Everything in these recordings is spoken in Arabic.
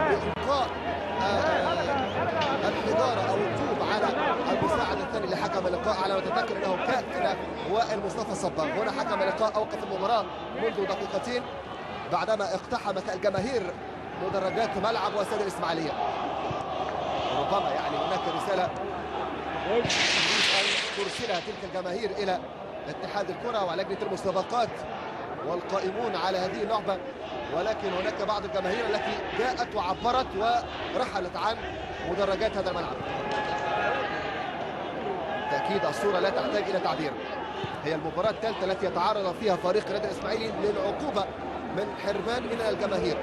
بإلقاء الإدارة أو الطوب على المساعد الثاني لحكم اللقاء، على ما أتذكر أنه كان وائل مصطفى صباغ. هنا حكم اللقاء أوقف المباراة منذ دقيقتين بعدما اقتحمت الجماهير مدرجات ملعب واستاد الإسماعيلية. ربما يعني هناك رسالة ترسلها تلك الجماهير إلى اتحاد الكرة ولجنة المسابقات والقائمون على هذه اللعبة، ولكن هناك بعض الجماهير التي جاءت وعبرت ورحلت عن مدرجات هذا الملعب. تأكيد الصورة لا تحتاج إلى تعبير. هي المباراة الثالثة التي يتعرض فيها فريق النادي الإسماعيلي للعقوبة من حرمان من الجماهير.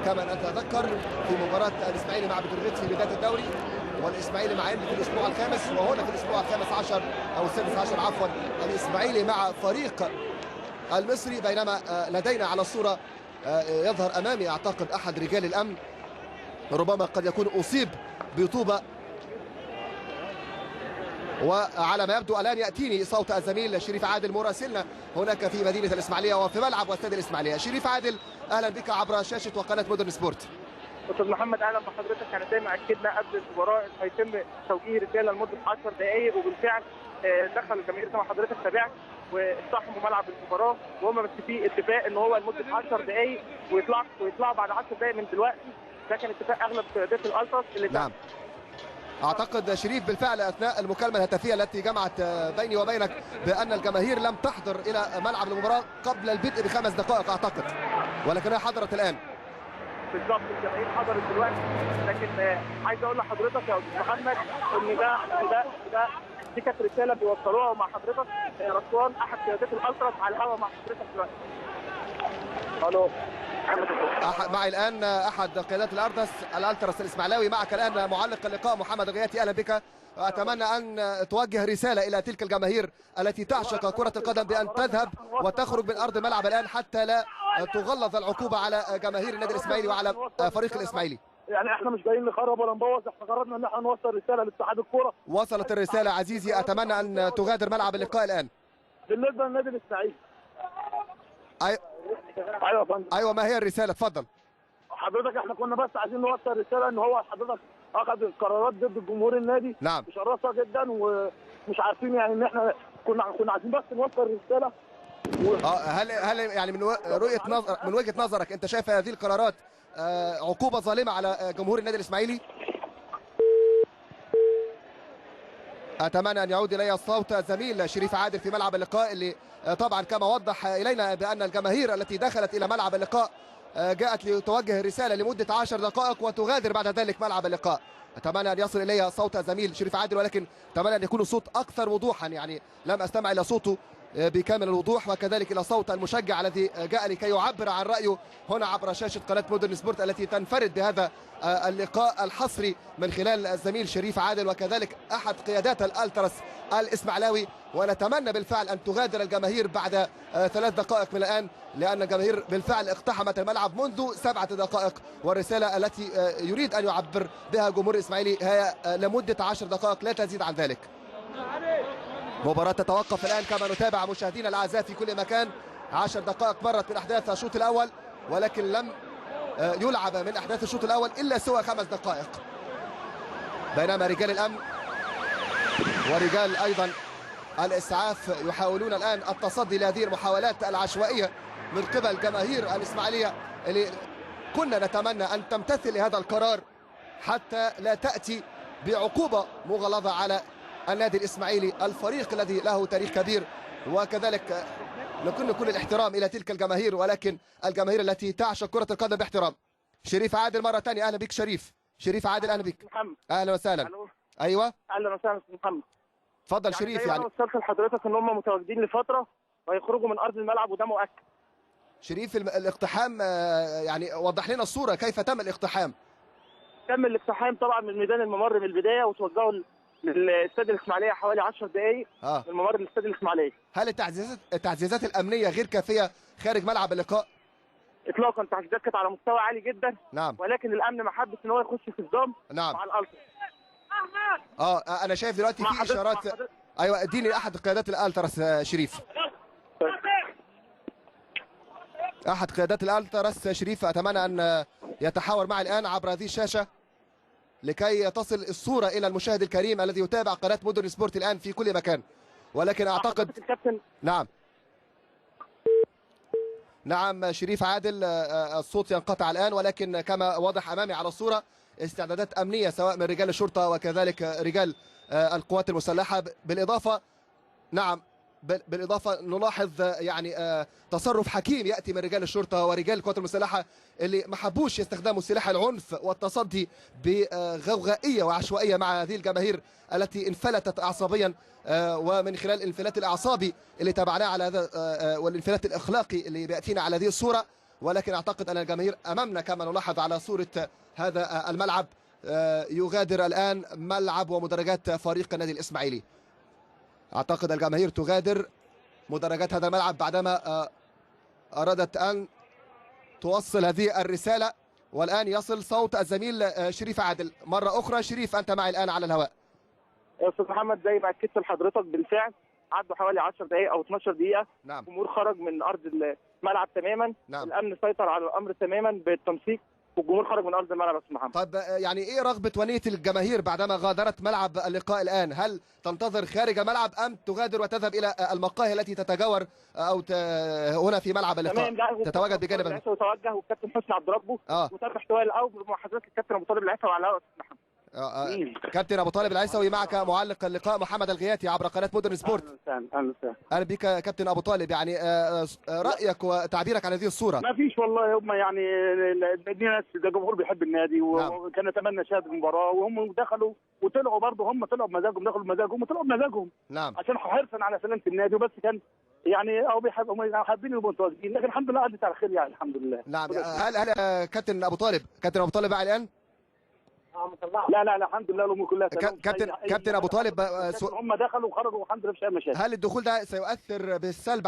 كما نتذكر في مباراة الإسماعيلي مع بتروجيت في بداية الدوري، والإسماعيلي مع إنبي في الأسبوع الخامس، وهنا في الأسبوع الخامس عشر أو السادس عشر عفوا الإسماعيلي مع فريق المصري. بينما لدينا على الصورة يظهر أمامي أعتقد أحد رجال الأمن، ربما قد يكون أصيب بطوبة، وعلى ما يبدو الآن يأتيني صوت الزميل شريف عادل مراسلنا هناك في مدينة الإسماعيلية وفي ملعب واستاد الإسماعيلية. شريف عادل، أهلا بك عبر شاشة وقناة مودرن سبورت. استاذ محمد اهلا بحضرتك. يعني زي ما اكدنا قبل المباراه هيتم توجيه رساله لمده 10 دقائق، وبالفعل دخل الجماهير زي ما حضرتك تابعت واقتحموا ملعب المباراه، وهم متفقين اتفاق ان هو لمده 10 دقائق ويطلعوا بعد 10 دقائق من دلوقتي. ده كان اتفاق اغلب قيادات الالتراس اللي نعم. اعتقد شريف بالفعل اثناء المكالمه الهاتفيه التي جمعت بيني وبينك بان الجماهير لم تحضر الى ملعب المباراه قبل البدء ب5 دقائق اعتقد، ولكنها حضرت الان. بالظبط، الجماهير حضرت دلوقتي، لكن عايز اقول لحضرتك يا استاذ محمد ان دي كانت رساله بيوصلوها مع حضرتك رسوان احد قيادات الالتراس على الهواء مع حضرتك دلوقتي. الو معي الان احد قيادات الالتراس الاسماعيلاوي. معك الان معلق اللقاء محمد غياتي، اهلا بك. اتمنى ان توجه رساله الى تلك الجماهير التي تعشق كره القدم بان تذهب وتخرج من ارض الملعب الان حتى لا تغلظ العقوبه على جماهير النادي الاسماعيلي وعلى فريق الاسماعيلي. يعني احنا مش جايين نخرب ولا نبوظ، احنا قررنا ان احنا نوصل رساله لاتحاد الكوره. وصلت الرساله عزيزي، اتمنى ان تغادر ملعب اللقاء الان. بالنسبه للنادي الاسماعيلي ايوه يا فندم. ايوه، ما هي الرساله؟ اتفضل حضرتك. احنا كنا بس عايزين نوصل رساله ان هو حضرتك اخذ قرارات ضد جمهور النادي نعم مشرفه جدا، ومش عارفين يعني ان احنا كنا عايزين بس نوصل رساله هل يعني من وجهه نظرك انت شايف هذه القرارات عقوبه ظالمه على جمهور النادي الاسماعيلي؟ اتمنى ان يعود الي الصوت زميل شريف عادل في ملعب اللقاء، اللي طبعا كما وضح الينا بان الجماهير التي دخلت الى ملعب اللقاء جاءت لتوجه رساله لمده 10 دقائق وتغادر بعد ذلك ملعب اللقاء. اتمنى ان يصل الي صوت زميل شريف عادل، ولكن اتمنى ان يكون الصوت اكثر وضوحا، يعني لم استمع الى صوته بكامل الوضوح، وكذلك الى صوت المشجع الذي جاء لكي يعبر عن رايه هنا عبر شاشه قناه مودرن سبورت التي تنفرد بهذا اللقاء الحصري من خلال الزميل شريف عادل وكذلك احد قيادات الالتراس الاسماعيلاوي. ونتمنى بالفعل ان تغادر الجماهير بعد 3 دقائق من الان، لان الجماهير بالفعل اقتحمت الملعب منذ 7 دقائق، والرساله التي يريد ان يعبر بها جمهور الاسماعيلي هي لمده 10 دقائق لا تزيد عن ذلك. مباراة تتوقف الآن كما نتابع مشاهدينا الأعزاء في كل مكان. 10 دقائق مرت من أحداث الشوط الأول، ولكن لم يلعب من أحداث الشوط الأول إلا سوى 5 دقائق. بينما رجال الأمن ورجال أيضا الإسعاف يحاولون الآن التصدي لهذه المحاولات العشوائية من قبل جماهير الإسماعيلية، اللي كنا نتمنى أن تمتثل لهذا القرار حتى لا تأتي بعقوبة مغلظة على النادي الإسماعيلي، الفريق الذي له تاريخ كبير. وكذلك نكون كل الاحترام إلى تلك الجماهير، ولكن الجماهير التي تعشق كرة القدم باحترام. شريف عادل مرة ثانية، أهلا بك شريف عادل، أهلا بك. محمد أهلا وسهلا. أيوه أهلا وسهلا محمد. اتفضل شريف. يعني وصلت لحضرتك ان هم متواجدين لفترة وهيخرجوا من أرض الملعب وده مؤكد. شريف الاقتحام، يعني وضح لنا الصورة، كيف تم الاقتحام؟ تم الاقتحام طبعا من ميدان الممر من البداية، وتوجهوا للاستاد الاسماعيليه حوالي 10 دقائق من ممر الاستاد الاسماعيليه. هل التعزيزات الامنيه غير كافيه خارج ملعب اللقاء؟ اطلاقا، التعزيزات كانت على مستوى عالي جدا. نعم. ولكن الامن ما حبش ان هو يخش في صدام. نعم. مع الالتراس. انا شايف دلوقتي في اشارات. ايوه، اديني احد قيادات الالتراس شريف. احد قيادات الالتراس شريف، اتمنى ان يتحاور معي الآن عبر هذه الشاشة لكي تصل الصورة إلى المشاهد الكريم الذي يتابع قناة مدن سبورت الآن في كل مكان. ولكن أعتقد الكابتن نعم شريف عادل، الصوت ينقطع الآن، ولكن كما واضح أمامي على الصورة استعدادات أمنية سواء من رجال الشرطة وكذلك رجال القوات المسلحة، بالإضافة نلاحظ يعني تصرف حكيم يأتي من رجال الشرطة ورجال القوات المسلحة اللي ما حبوش يستخدموا سلاح العنف والتصدي بغوغائية وعشوائية مع هذه الجماهير التي انفلتت عصبيا، ومن خلال الانفلات الأعصابي اللي تابعناه على هذا والانفلات الأخلاقي اللي بيأتينا على هذه الصورة. ولكن أعتقد أن الجماهير أمامنا كما نلاحظ على صورة هذا الملعب يغادر الآن ملعب ومدرجات فريق النادي الإسماعيلي. أعتقد الجماهير تغادر مدرجات هذا الملعب بعدما أرادت أن توصل هذه الرسالة. والآن يصل صوت الزميل شريف عادل مرة أخرى. شريف أنت معي الآن على الهواء. يا استاذ محمد زي ما اكدت لحضرتك بالفعل عدوا حوالي 10 دقائق او 12 دقيقه. نعم. الجمهور خرج من ارض الملعب تماما. نعم. الامن سيطر على الامر تماما بالتنسيق والجمهور خرج من ارض الملعب يا استاذ محمد. طب يعني ايه رغبه ونيه الجماهير بعدما غادرت ملعب اللقاء الان؟ هل تنتظر خارج الملعب ام تغادر وتذهب الى المقاهي التي تتجاور او هنا في ملعب اللقاء تتواجد بجانب وتوجه والكابتن حسني عبد ربه وتم احتواء الاول مع حضرتك الكابتن ابو طالب العيسوي على الهواء. كابتن ابو طالب العيسوي معك معلق اللقاء محمد الغياتي عبر قناه مودرن سبورت. اهلا وسهلا. اهلا بك كابتن ابو طالب. يعني رايك وتعبيرك عن هذه الصوره؟ ما فيش والله، هم يعني الناس ده جمهور بيحب النادي وكان يتمنى نشاهد المباراه، وهم دخلوا وطلعوا برضه، هم طلعوا بمزاجهم، دخلوا بمزاجهم وطلعوا بمزاجهم. نعم. عشان حرصا على سلامه النادي وبس، كان يعني او هم حابين يبقوا متواجدين، لكن الحمد لله عدت على خير يعني الحمد لله. نعم. هل كابتن ابو طالب معي الان؟ لا الحمد لله الامور كلها تمام. كابتن ابو طالب هم دخلوا وخرجوا والحمد لله مش اي مشاكل. هل الدخول ده سيؤثر بالسلب